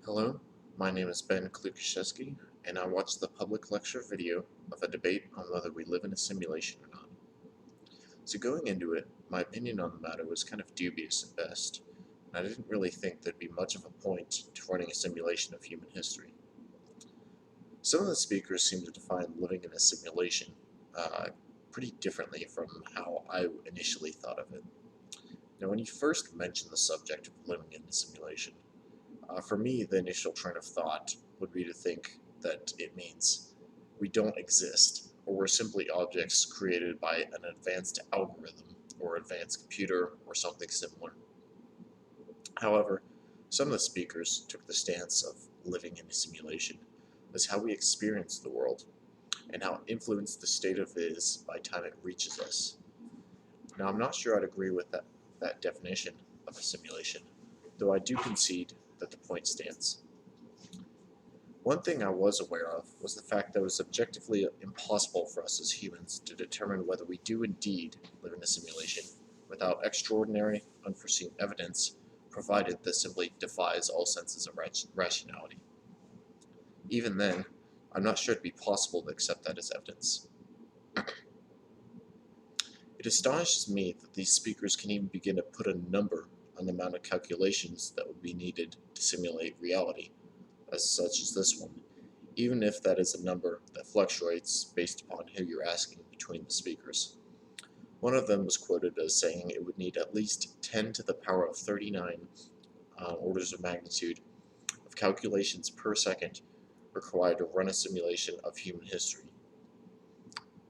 Hello, my name is Ben Klukaszewski, and I watched the public lecture video of a debate on whether we live in a simulation or not. So going into it, my opinion on the matter was kind of dubious at best, and I didn't really think there'd be much of a point to running a simulation of human history. Some of the speakers seemed to define living in a simulation pretty differently from how I initially thought of it. Now, when you first mentioned the subject of living in a simulation, for me, the initial train of thought would be to think that it means we don't exist, or we're simply objects created by an advanced algorithm, or advanced computer, or something similar. However, some of the speakers took the stance of living in a simulation as how we experience the world, and how influenced the state of it is by the time it reaches us. Now, I'm not sure I'd agree with that definition of a simulation, though I do concede that the point stands. One thing I was aware of was the fact that it was objectively impossible for us as humans to determine whether we do indeed live in a simulation without extraordinary, unforeseen evidence provided that simply defies all senses of rationality. Even then, I'm not sure it'd be possible to accept that as evidence. It astonishes me that these speakers can even begin to put a number on the amount of calculations that would be needed to simulate reality, as such as this one, even if that is a number that fluctuates based upon who you're asking between the speakers. One of them was quoted as saying it would need at least 10 to the power of 39 orders of magnitude of calculations per second required to run a simulation of human history.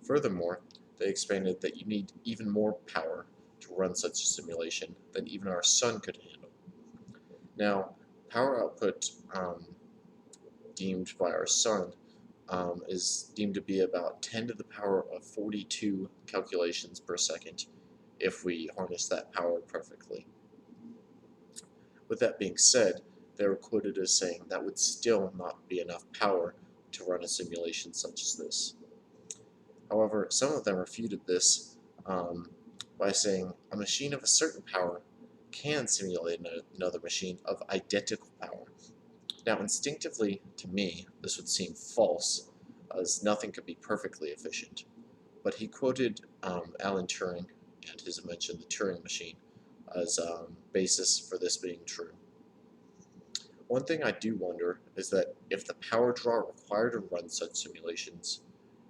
Furthermore, they expanded that you need even more power to run such a simulation than even our sun could handle. Now, power output deemed by our sun is deemed to be about 10 to the power of 42 calculations per second if we harness that power perfectly. With that being said, they were quoted as saying that would still not be enough power to run a simulation such as this. However, some of them refuted this by saying a machine of a certain power can simulate another machine of identical power. Now, instinctively, to me, this would seem false, as nothing could be perfectly efficient. But he quoted Alan Turing and his invention, the Turing machine, as basis for this being true. One thing I do wonder is that if the power draw required to run such simulations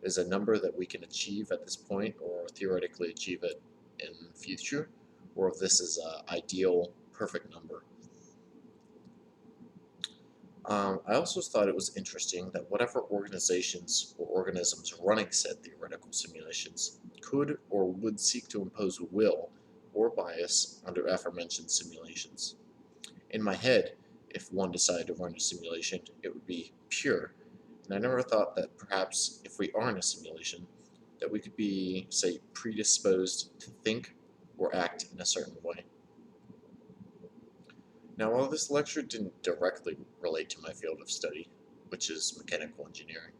is a number that we can achieve at this point, or theoretically achieve it in the future, or if this is an ideal, perfect number. I also thought it was interesting that whatever organizations or organisms running said theoretical simulations could or would seek to impose will or bias under aforementioned simulations. In my head, if one decided to run a simulation, it would be pure, and I never thought that perhaps if we are in a simulation, that we could be, say, predisposed to think or act in a certain way. Now, while this lecture didn't directly relate to my field of study, which is mechanical engineering,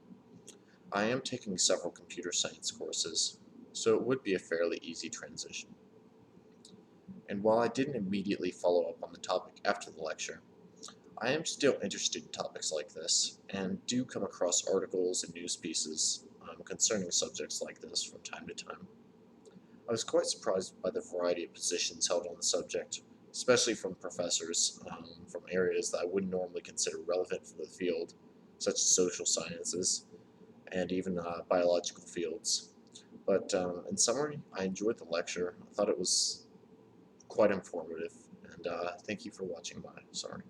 I am taking several computer science courses, so it would be a fairly easy transition. And while I didn't immediately follow up on the topic after the lecture, I am still interested in topics like this, and do come across articles and news pieces concerning subjects like this from time to time. I was quite surprised by the variety of positions held on the subject, especially from professors from areas that I wouldn't normally consider relevant for the field, such as social sciences and even biological fields. But in summary, I enjoyed the lecture. I thought it was quite informative, and thank you for watching my. Sorry.